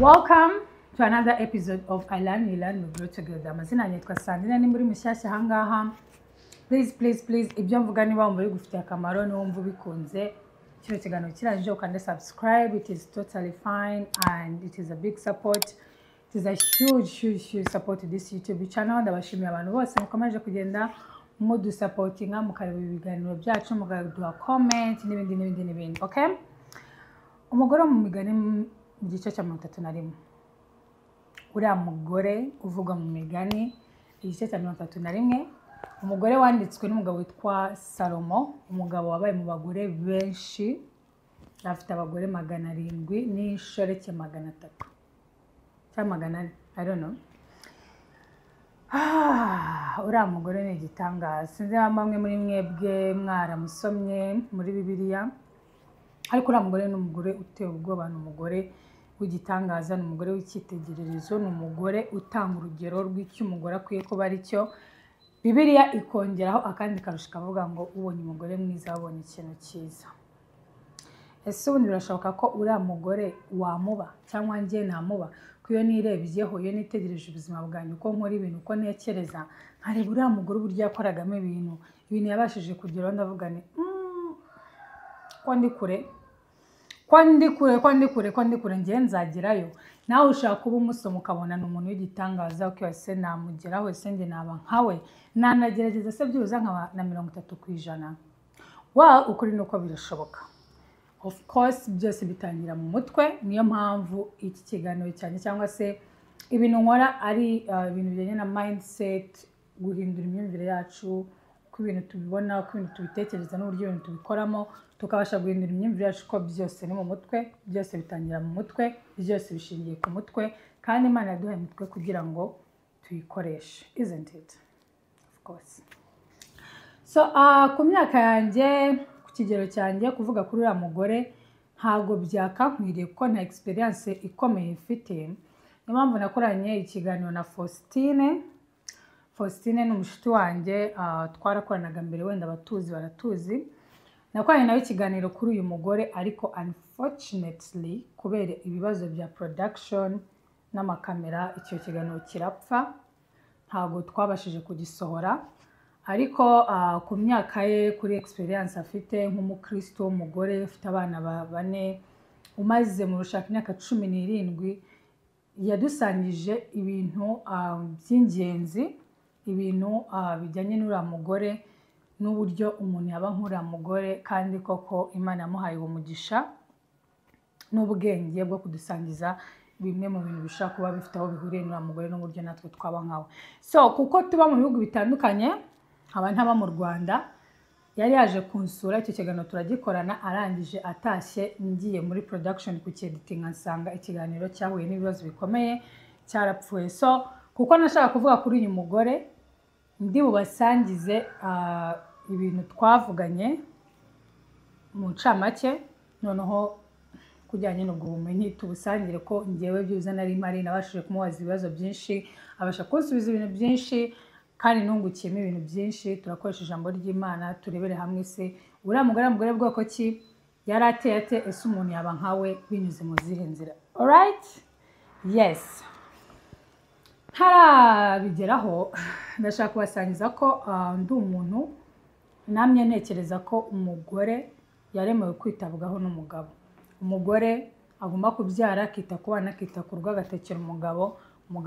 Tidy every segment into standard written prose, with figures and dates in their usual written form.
Welcome to another episode of I Learn, You Learn, We Grow Together. Amazina nitwa Sandrine ni muri mushyashya ahangaha. Please, ibyo mvuga niba wumva bigufitiye akamaro niba wumva bikunze kino kiganiro kirangije ukande subscribe. It is totally fine and it is a big support. It is a huge support to this YouTube channel. Ndabashimiye abantu bose mukomeje kugenda supportinga mukareba ibiganiro byacu mukaduha comment n'ibindi. Okay? Umugore mu migani mu gice cya 31. Uriya mugore uvuga mu migani igice cya 31. Umugore wanditswe n'umugabo witwa Salomo, umugabo wabaye mu bagore benshi, afite abagore 700 n'inshoreke 300 cyangwa 400, I don't know. Uriya mugore ni igitangaza. Sinzi bamwe muri mwebwe mwaramusomye muri Bibiliya, ariko uriya mugore ni umugore uteye ubwoba, ni umugore w'igitangaza, ni umugore w'icyitegererezo, ni umugore utanga urugero rw'icyo umugore akwiye kuba ari cyo. Bibiliya ikongeraho akandi karusho kavuga ngo ubonye umugore mwiza wabonye ikintu cyiza. Ese ubundi birashoboka ko uriya mugore wamuba cyangwa njye namuba? Kuyo nirebyeho, iyo nitegereje ubuzima bwanjye uko nkora ibintu, uko ntekereza, nkareba uriya mugore uburyo yakoragamo ibintu yabashije kugeraho, ndavuga ni ko ndi kure njye nzagerayo. Nawe ushaka kuba umusoma ukabona ni umuntu w'igitangaza, uko wese namugeraho, ese njye naba nkawe, nanagerageza se byuza nkaba na 30%. Ukuri nuko birashoboka. Of course byose bitangira mu mutwe, niyo mpamvu iki kiganiro cyane cyangwa se ibintu nkora ari ibintu bijyanye na mindset, guhindura imyumvire yacu, ku bintu tubibona, ku bintu tubitekereza n'uburyo ibintu tubikoramo, tukabasha guhindura imyumvire yacu ko byose ni mu mutwe, byose bitangira mu mutwe, byose bishingiye ku mutwe, kandi Imana yaduhaye umutwe kugira ngo tuyikoreshe, isn't it? Of course. So ku myaka yanjye, ku kigero cyanjye, kuvuga kuri uriya mugore ntabwo byakankwiriye kuko nta experience ikomeye mfite. Niyo mpamvu nakoranye ikiganiro na Faustine ni umushuti wanjye, twarakoranaga mbere, wenda abatuzi baratuzi. Nakoranye nawe ikiganiro kuri uyu mugore, ariko unfortunately kubera ibibazo bya production n'amakamera icyo kiganiro kirapfa, ntabwo twabashije kugisohora. Ariko ku myaka ye, kuri experience afite nk'umukristo w'umugore ufite abana 4, umaze mu rushaka imyaka 17, yadusangije ibintu by'ingenzi, ibintu bijyanye n'uriya mugore n'uburyo umuntu yaba nk'uriya mugore, kandi koko Imana yamuhaye umugisha n'ubwenge bwo kudusangiza bimwe mu bintu bishaka kuba bifite aho bihuriye n'uriya mugore n'uburyo natwe twaba nkawe. So kuko tuba mu bihugu bitandukanye, ntaba mu Rwanda, yari yaje kunsura, icyo kiganiro turagikorana, arangije atashye ngiye muri production ku editing, ansanga ikiganiro cyahuye n'ibibazo bikomeye, cyarapfuye. So kuko nashaka kuvuga kuri uyu mugore, ndi bubasangize ibintu twavuganye mu ncamake, noneho kujyanye n'ubwo bumenyi tubusangire, ko ngewe byuza nari mari nabashije kumubaza ibibazo byinshi, abasha kunsubiza ibintu byinshi, kandi nungukiyemo ibintu byinshi. Turakoresha ijambo ry'Imana, turebere hamwe se uriya mugore bwoko ki yari ateye ate, ese umuntu yaba nkawe binyuze mu zihe nzira. Alright? Yes. Ntarabigeraho, ndashaka kubasangiza ko ndi umuntu namye ntekereza ko umugore yaremewe kwitabwaho n'umugabo. Umugore agomba kubyara, akita ku bana, akita ku rugo, agatekera umugabo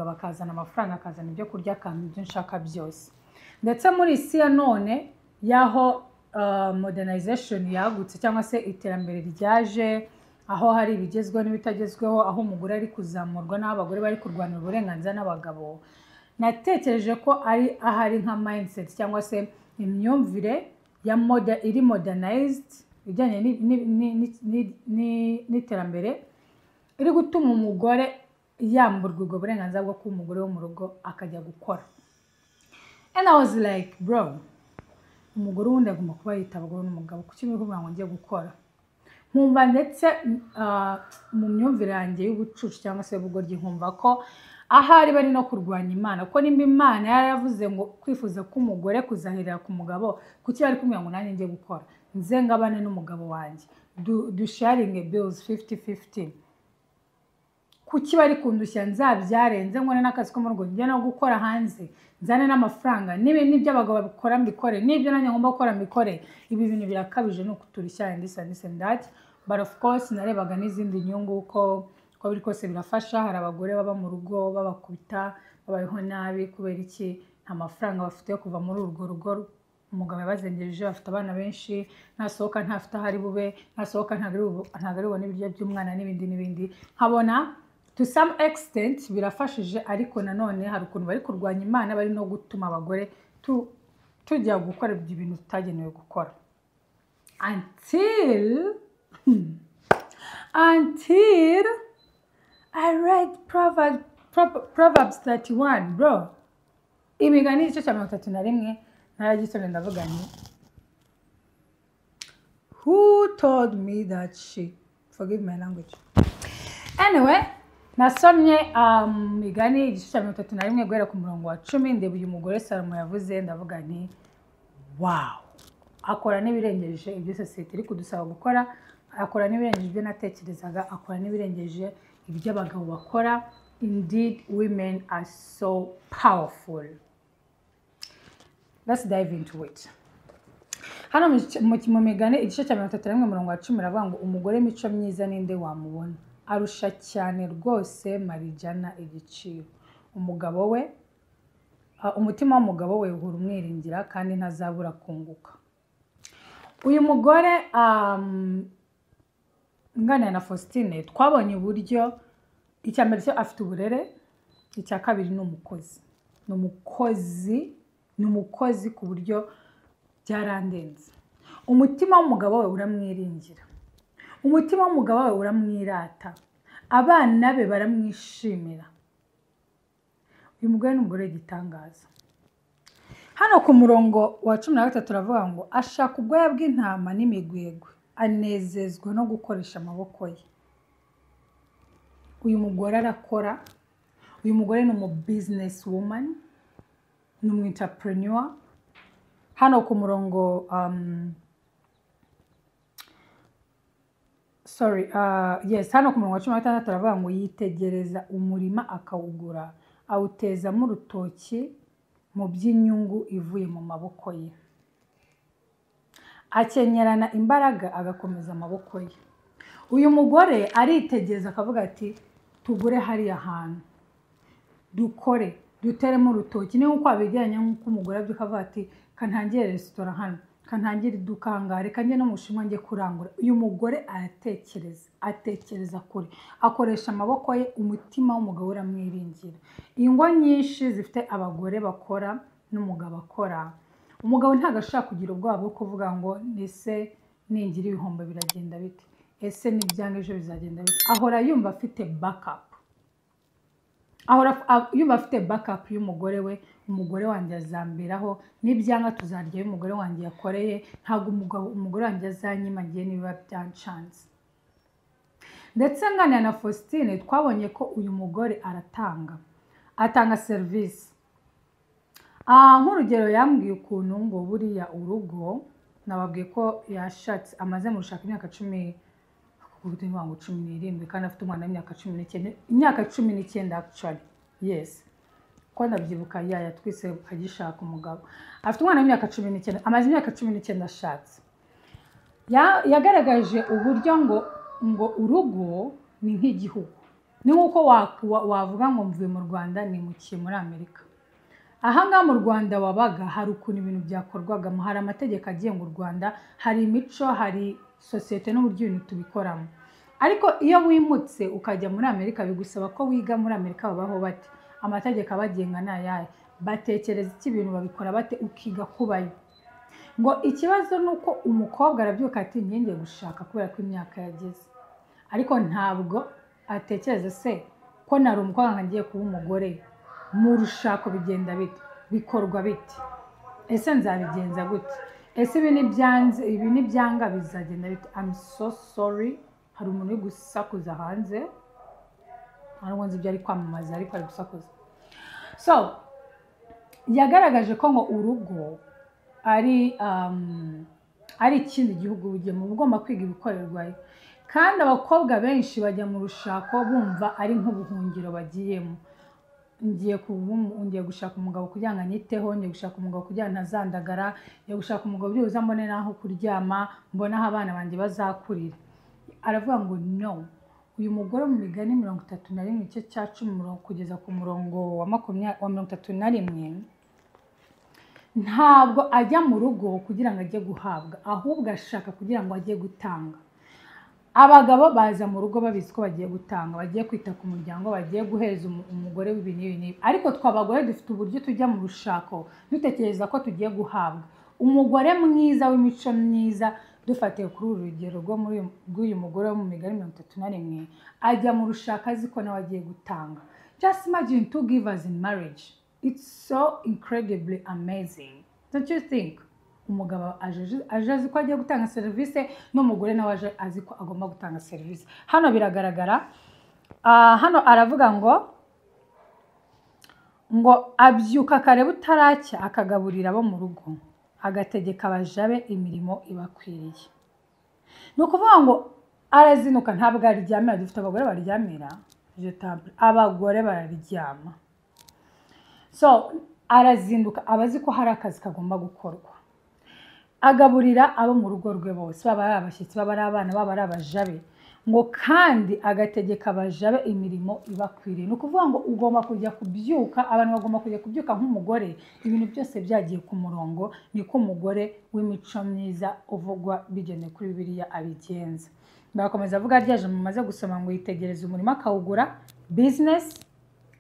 akazana amafaranga, akazana ibyo kurya, akampa ibyo nshaka byose. Ndetse muri isi ya none yaho modernization yagutse, cyangwa se iterambere ryaje, aho hari ibigezweho n'ibitagezweho, aho umugore ari kuzamurwa n'aho abagore bari kurwanira uburenganzira n'abagabo, natekereje ko ari ahari nka mindset cyangwa se imyumvire iri modernized ijyanye n'iterambere, iri gutuma umugore yamburwa ubwo burenganzira bwo kuba umugore wo mu rugo akajya gukora. And I was like, bro, umugore wundi agomba kuba yitabwaho n'umugabo, kuki bivuga ngo ngiye gukora? Nkumva ndetse mu myumvire yanjye y'ubucucu cyangwa se ubugoryi, nkumva ko ahari bari no kurwanya Imana, ko nimba Imana yaravuze ngo kwifuza k'umugore kuzahirira ku mugabo, kuki bari kumwe ngo nanjye ngiye gukora, nze ngabane n'umugabo wanjye, du sharing bills 50-50. kuki bari kundushya nzabyarenze ngo n'akazi ko mu rugo njye no gukora hanze nzane n'amafaranga n'ibyo abagabo babikora mbikore n'ibyo nanjye ngomba gukora mbikore ibi bintu birakabije no kuturishya and that but of course narebaga n'izindi nyungu ko biri kose birafasha hari abagore baba mu rugo babakubita babayeho nabi kubera iki nta mafaranga bafite yo kuva muri urwo rugo umugabo yabazengereje bafite abana benshi nasohoka ntafite ahari bube nasohoka ntago ari bubone ibiryo by'umwana n'ibindi nkabona to some extent birafashije ariko nanone hari ukuntu bari kurwanya Imana bari no gutuma abagore tujya gukora ibintu tutagenewe gukora until I read Proverbs 31 bro imigani igice cya 31 naragisomye ndavuga nti who told me that shit forgive my language anyway nasomye migani igice cya 31 guhera ku murongo wa 10 ndeba uyu mugore Salomo yavuze ndavuga nti wow akora n'ibirengeje ibyo sosiyete iri kudusaba gukora akora n'ibirengeje ibyo natekerezaga akora n'ibirengeje ibyo abagabo bakora indeed women are so powerful. Let's dive into it. Hano mu migani igice cya 31 murongo wa 10 ravuga ngo umugore mico myiza ninde wamubona arusha cyane rwose marijana igiciro umugabo we umutima w'umugabo we uhura umwiringira kandi ntazabura kunguka. Uyu mugore ngana na Faustine twabonye uburyo icyambere cyo afite uburere icya kabiri n'umukozi ku buryo byarandenze. Umutima w'umugabo we uramwiringira, umutima w'umugabo we uramwirata, abana be baramwishimira. Uyu mugore ni umugore gitangaza. Hano ku murongo wa 13 turavuga ngo ashaka ubwoya bw'intama n'imigwegwe anezezwa no gukoresha amaboko ye. Uyu mugore arakora, uyu mugore ni umu business woman, ni umu entrepreneur. Hano ku murongo hano ku murongo wa 16 turavuga ngo yitegereza umurima akawugura awutezamo urutoki mu by'inyungu ivuye mu maboko ye. Akenyerana imbaraga agakomeza amaboko ye. Uyu mugore aritegereza akavuga ati tugure hariya hantu dukore duteremo urutoki. Ni uko abegeranya nk'uko umugore abyuka avuga ati kantangire resitora hano kantangire iduka hangare kanje no mushimwa nge kurangura. Uyu mugore atekereza kure, akoresha amaboko ye, umutima w'umugabo uramwiringira. Ingo nyinshi zifite abagore bakora n'umugabo akora. Umugabo ntago ashaka kugira ubwoba bwo kuvuga ngo nese ningira ibihombo biragenda bite, ese nibyanga ejo bizagenda bite. Ahora yumva afite backup y'umugore we. Umugore wanjye azamberaho nibyanga tuzarya y'umugore wanjye yakoreye, ntago umugore wanjye azanyima ngiye niba byancanze. Ndetse ngana na Faustine twabonye ko uyu mugore atanga service. Nk'urugero yambwiye ukuntu ngo buriya urugo nababwiye ko yashatse amaze mu rushaka imyaka 17 kandi afite umwana w'imyaka 19, imyaka 19 actually. Yes, ko ndabyibuka yatwise agishaka umugabo. Afite umwana w'imyaka 19, amaze imyaka 19 ashatse. Yagaragaje uburyo ngo urugo ni nk'igihugu. Ni nkuko wavuga ngo mvuye mu Rwanda ni mukiye muri Amerika. Ahanga mu Rwanda wabaga hari ukuntu ibintu byakorwaga, hari amategeko agenga u Rwanda, hari imico, hari societe n'uburyo ibintu tubikoramo. Ariko iyo wimutse ukajya muri Amerika bigusaba ko wiga muri Amerika babaho bate, amategeko abagenga nayaye, batekereza iki ibintu babikora bate, ukiga kubayo. Ngo ikibazo nuko umukobwa arabyuka ati ngiye gushaka kubera ko imyaka yageze, ariko ntabwo atekereza se ko nari umukobwa ngiye kuba umugore mu rushako bigenda bite, bikorwa bite, ese nzabigenza gute, ese ibi nibyanga bizagenda bite. I'm so sorry, hari umuntu uri gusakuza hanze, ntabwo nzi ibyo ari kwamamaza ariko ari gusakuza. So yagaragaje ko ngo urugo ari ikindi gihugu ugemo ugomba kwiga ibikorerwayo. kandi abakobwa benshi bajya mu rushako bumva ari nk'ubuhungiro bagiyemo. Ngiye gushaka umugabo kugira ngo anyiteho, ngiye gushaka umugabo kugira ngo ntazandagara, ngiye gushaka umugabo byibuze mbone n'aho kuryama, mbone aho abana banjye bazakurira. Aravuga ngo no, uyu mugore mu migani 31 igice cya 10 kugeza ku murongo wa 31 ntabwo ajya mu rugo kugira ngo ajye guhabwa, ahubwo ashaka kugira ngo ajye gutanga. Abagabo baza mu rugo babizi ko bagiye gutanga, bagiye kwita ku muryango, bagiye guheza umugore w'ibintu, ariko twabagore dufite uburyo tujya mu rushako dutekereza ko tugiye guhabwa. Umugore mwiza w'imico myiza, dufatiye kuri uru rugero rw'uyu mugore wo mu migani 31, ajya mu rushako azi ko nawe agiye gutanga. Just imagine 2 givers in marriage. It's so incredibly amazing, don't you think? Umugabo aje azi ko agiye gutanga serivisi, n'umugore nawe aje azi ko agomba gutanga serivisi. Hano biragaragara, hano aravuga ngo abyuka kare butaracya akagaburira abo mu rugo, agategeka abajabe imirimo ibakwiriye. Ni ukuvuga ngo arazinuka, ntabwo aryamira. Dufite abagore baryamira, abagore bararyama. So arazinduka, abazi ko hari akazi kagomba gukorwa, agaburira abo mu rugo rwe bose, baba ari abashyitsi, baba ari abana, baba ari abajabe, ngo kandi agategeka abajabe imirimo ibakwiriye. Ni ukuvuga ngo ugomba kujya kubyuka, abantu bagomba kujya kubyuka nk'umugore, ibintu byose byagiye ku murongo. Niko umugore w'imico myiza uvugwa bigendeye kuri Bibiliya abigenza. Barakomeza avuga ryaje mumaze gusoma ngo yitegereza umurimo akawugura, business,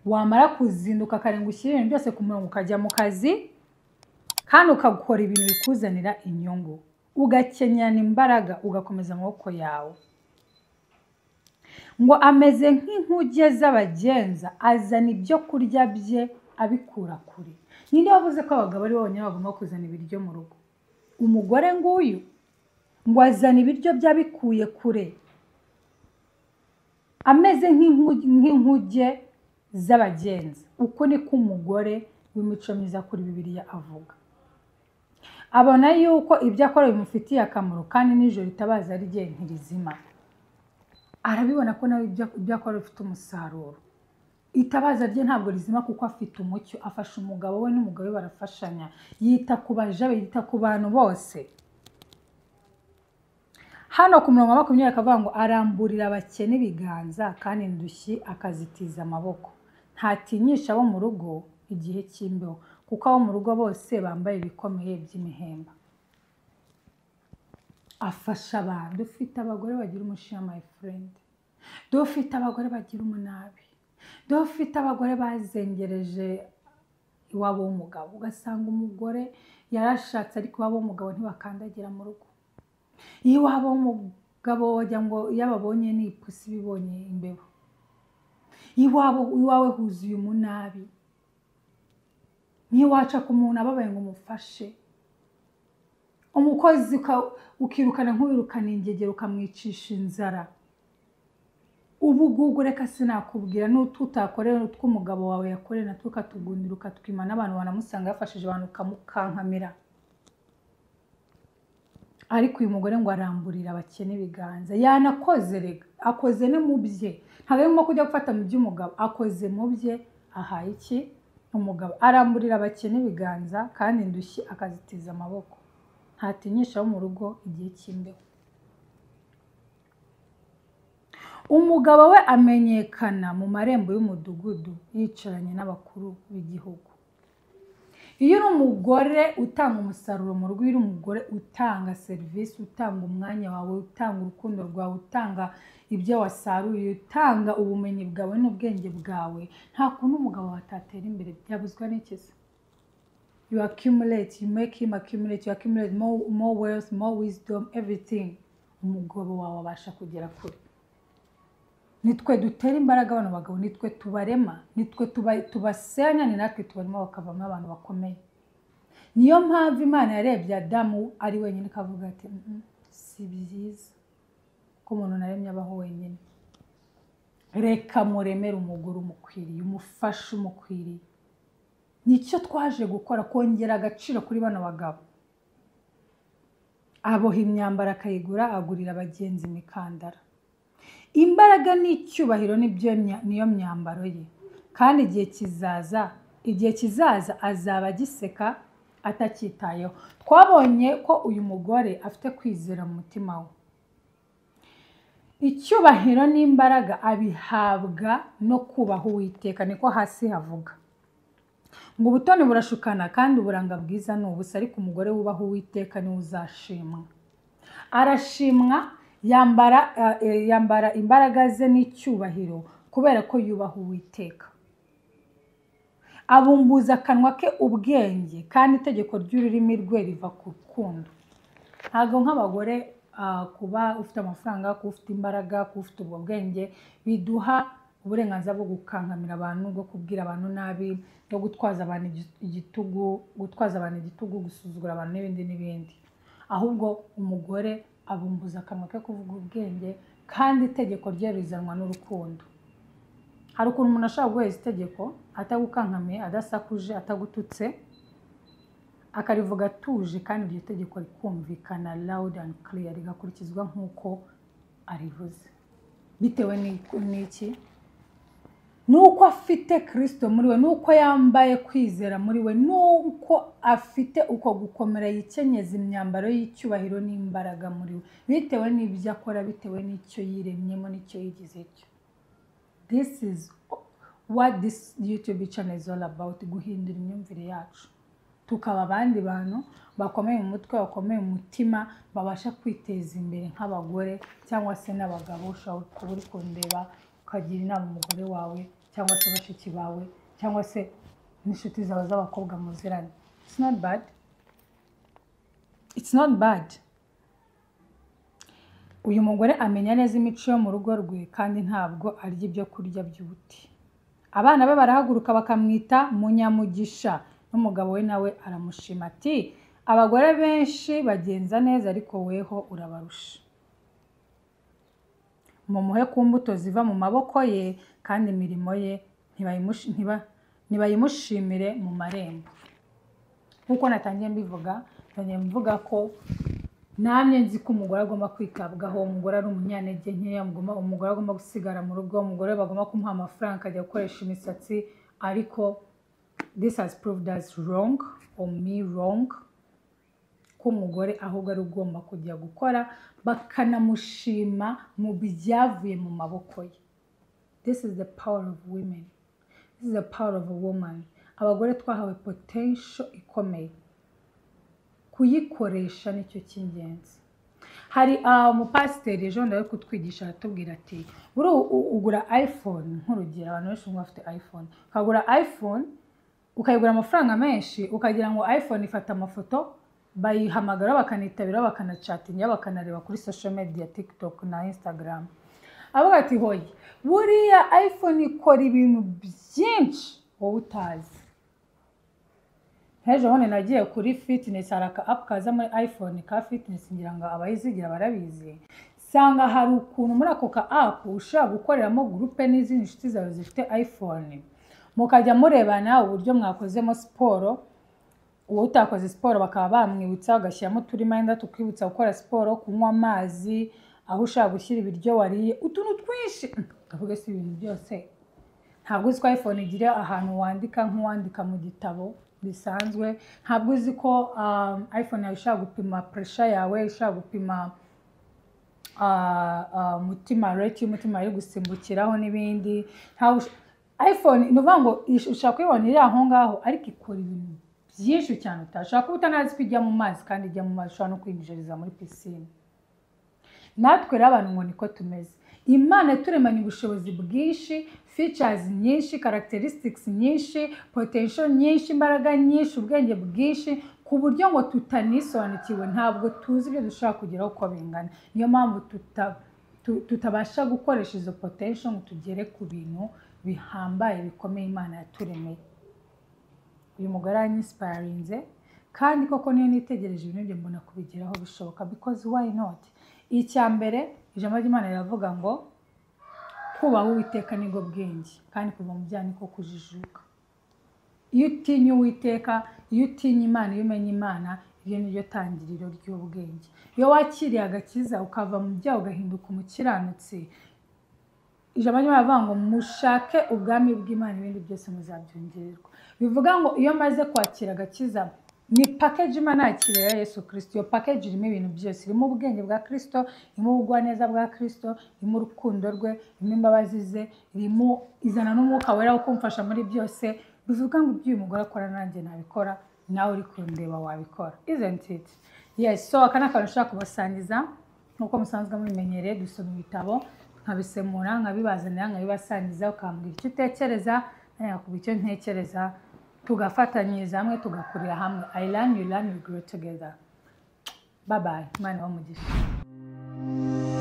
wamara kuzinduka kare ngo ushyire ibintu byose ku murongo, ukajya mu kazi kandi ukakora ibintu bikuzanira inyungu, ugakenyana imbaraga, ugakomeza amaboko yawe. Ngo ameze nk'inkuge z'abagenza, azana ibyo kurya bye abikura kure. Ninde wavuze ko abagabo ari bonyine bagomba kuzana ibiryo mu rugo? Umugore nguyu ngo azana ibiryo bye abikuye kure, ameze nk'inkuge z'abagenza. Uko niko umugore w'imico myiza kuri Bibiliya avuga. Abona yuko ibyo akora bimufitiye akamaro, kandi nijoro ritabaza rigiye ntirizima. Arabibona ko nawe ibyo akora bifite umusaruro. Itabaza rye ntabwo rizima kuko afite umucyo, afasha umugabo we n'umugabo we barafashanya, yita ku bajabe, yita ku bantu bose. Hano ku murongo wa 20 akavuga ngo aramburira abakene ibiganza, kandi indushyi akazitiza amaboko. Ntatinyisha abo mu rugo igihe cy'imbeho, kuko abo mu rugo bose bambaye ibikomeye by'imihemba. Afasha abantu. Dufite abagore bagira umushiha, my friend. Dufite abagore bagira umunabi. Dufite abagore bazengereje iwabo w'umugabo, ugasanga umugore yarashatse ariko iwabo w'umugabo ntibakandagira mu rugo. Iwabo w'umugabo wagira ngo yababonye ni ipusi bibonye imbeho. Iwawe huzuye umunabi. Ntiwaca ku muntu ababaye ngo umufashe. Umukozi ukirukana nk'uwirukana ingegero, ukamwicisha inzara. Ubu reka sinakubwira n'ututakorera utw'umugabo wawe yakorera, natwe ukatugundira, ukatwima n'abantu banamusanga yafashije abantu ukamukankamira. Ariko uyu mugore ngo aramburira abakene ibiganza. Yanakoze rega, akoze ne mu bye. Ntabwo arimo kujya gufata mu by'umugabo, akoze mu bye. Ahaye iki umugabo? Aramburira abakene ibiganza, kandi indushyi akazitiza amaboko. Ntatinyisha abo mu rugo igihe cy'imbeho. Umugabo we amenyekana mu marembo y'umudugudu, yicaranye n'abakuru b'igihugu. Iyo uri umugore utanga umusaruro mu rugo, uri umugore utanga serivisi, utanga umwanya wawe, utanga urukundo rwawe, utanga ibyo wasaruye, utanga ubumenyi bwawe n'ubwenge bwawe, nta kuntu umugabo watatera imbere. Byabuzwa n'ikiza? You accumulate, you make him accumulate, you accumulate more wealth, more wisdom, everything. Umugabo wawe abasha kugera kure. Nitwe dutera imbaraga abantu bagabo, nitwe tubarema, nitwe tubasenya, ni natwe tubarimo bakavamo abantu bakomeye. Niyo mpamvu Imana yarebye Adamu ari wenyine kavuga ati si byiza ko umuntu naremye abaho wenyine. Reka muremere umugore umukwiriye, umufashe umukwiriye. Nicyo twaje gukora, kongera agaciro kuri bano bagabo. Aboha imyambaro akayigura, agurira abagenzi imikandara. imbaraga n'icyubahiro niyo myambaro ye, kandi igihe kizaza azaba agiseka atacyitayeho. Twabonye ko uyu mugore afite kwizera mu mutima we. Icyubahiro n'imbaraga abihabwa no kubaha Uwiteka, niko hasi havuga ngo ubutoni burashukana kandi uburanga bwiza ni ubusa, ariko umugore wubaha Uwiteka niwe uzashimwa. Arashimwa, yambara imbaraga ze n'icyubahiro kubera ko yubaha Uwiteka. Abumbuza akanwa ke ubwenge, kandi itegeko ry'ururimi rwe riva ku rukundo. Ntabwo nk'abagore kuba ufite amafaranga, kuba ufite imbaraga, kuba ufite ubwo bwenge biduha uburenganzira bwo gukankamira abantu, bwo kubwira abantu nabi, bwo gutwaza abantu igitugu, gusuzugura abantu n'ibindi n'ibindi. Ahubwo umugore abumbuza akanwa ke kuvuga ubwenge, kandi itegeko rye rizanwa n'urukundo. Hari ukuntu umuntu ashobora guheza itegeko atagukankamiye, adasakuje, atagututse, akarivuga atuje, kandi iryo tegeko rikumvikana loud and clear, rigakurikizwa nk'uko arivuze. Bitewe n'iki? Nuko afite Kristo muri we, nuko yambaye kwizera muri we, nuko afite uko gukomera, yikenyeza imyambaro y'icyubahiro n'imbaraga muri we, bitewe n'ibyo akora, bitewe n'icyo yiremyemo n'icyo yigize cyo. This is what this YouTube channel is all about, guhindura imyumvire yacu, tukaba abandi bantu bakomeye mu mutwe, bakomeye mu mutima, babasha kwiteza imbere nk'abagore cyangwa se n'abagabo. Ushobora kuba uri kundeba ukagira inama umugore wawe, cyangwa se bashiki bawe, cyangwa se n'inshuti zawe z'abakobwa muziranye. It's not bad. It's not bad. Uyu mugore amenya neza imico yo mu rugo rwe, kandi ntabwo arya ibyo kurya by'ubuti. Abana be barahaguruka bakamwita munyamugisha, n'umugabo we nawe aramushima ati, abagore benshi bagenza neza, ariko weho urabarusha. Mumuhe ku mbuto ziva mu maboko ye, kandi imirimo ye ntibayimushimire mu marembo. Nk'uko natangiye mvuga ko namye nzi ko umugore agomba kwitabwaho, umugore ari umunyantege nkeya, umugore agomba gusigara mu rugo, umugore bagomba kumuha amafaranga akajya gukoresha imisatsi, ariko this has proved us wrong, or me wrong, ko umugore ahubwo ari ugomba kujya gukora, bakanamushima mu byavuye mu maboko ye. This is the power of women. This is the power of a woman. Abagore twahawe potential ikomeye, kuyikoresha nicyo cy'ingenzi. Hari umupasiteri ejo ndawe kutwigisha aratubwira ati, buri ugura iPhone, nk'urugero abantu benshi bafite iPhone, ukagura iPhone ukayigura amafaranga menshi, ukagira ngo iPhone ifata amafoto, bayihamagara, bakanitabira, bakanachatinga, bakanareba kuri social media, TikTok na Instagram. Avuga ati hoye, buriya iPhone ikora ibintu byinshi wowe utazi. Hejo hone nagiye kuri fitness, haraka app kaza muri iPhone ka fitness, ngira ngo abayizigira barabizi. Sanga hari ukuntu muri ako ka app ushaka gukoreramo groupe n'izindi nshuti zawe zifite iPhone, mukajya murebana uburyo mwakozemo siporo. Uwo utakoze siporo bakaba bamwibutsa, bagashyiramo reminder tukwibutsa gukora siporo, kunywa amazi, aho ushaka gushyira ibiryo wariye, utuntu twinshi. Ndavuga si ibintu byose. Ntabwo uzi ko iPhone igira ahantu wandika nk'uwandika mu gitabo bisanzwe. Ntabwo uzi ko iPhone yawe ishaka gupima pressure yawe, ishaka gupima mutima, rate y'umutima iri gusimbukiraho n'ibindi. iPhone nuvuga ngo ushaka kuyibona iri aho ngaho, ariko ikora ibintu byinshi cyane utashaka kuba utanazi ko ijya mu mazi, kandi ijya mu mazi ushobora no kwinjiriza muri pisine. Natwe rero abantu ngo niko tumeze. Imana yaturemanye ubushobozi bwinshi, features nyinshi, characteristics nyinshi, potential nyinshi, imbaraga nyinshi, ubwenge bwinshi, ku buryo ngo tutanisobanukiwe, ntabwo tuzi ibyo dushaka kugeraho uko bingana. Niyo mpamvu tutabasha gukoresha izo potential ngo tugere ku bintu bihambaye bikomeye Imana yaturemeye. Uyu mugore anyinspirinze, kandi koko niyo nitegereje ibintu bye mbona kubigeraho bishoboka, because why not? Icyambere ijambo ry'Imana riravuga ngo kubaha Uwiteka nibwo bwenge, kandi kuva mu byaha niko kujijuka. Iyo utinya Uwiteka, iyo utinya Imana, iyo umenya Imana, iyo niryo tangiriro ry'ubwenge. Iyo wakiriye agakiza ukava mu byaha ugahinduka umukiranutsi, ijambo ry'Imana rivuga ngo mushake ubwami bw'Imana ibindi byose muzabyongererwa. Bivuga ngo iyo maze kwakira agakiza ni package Imana yakiriye ya Yesu Kristo. Iyo package irimo ibintu byose, irimo ubwenge bwa Kristo, irimo ubugwaneza bwa Kristo, irimo urukundo rwe, irimo imbabazi ze, irimo izana n'umwuka wera wo kumfasha muri byose. Bivuga ngo ibyo uyu mugore akora nanjye nabikora, nawe uri kundeba wabikora, isn't it? Yes, so aka ni akantu ushaka kubasangiza nk'uko musanzwe mubimenyereye. Dusoma ibitabo nkabisemura nkabibazanira nkabibasangiza, ukambwira icyo utekereza nanjye nkakubwira icyo ntekereza, tugafatanyiriza hamwe tugakurira hamwe. I learn, you learn, we grow together. Bye bye. Imana ibahe umugisha.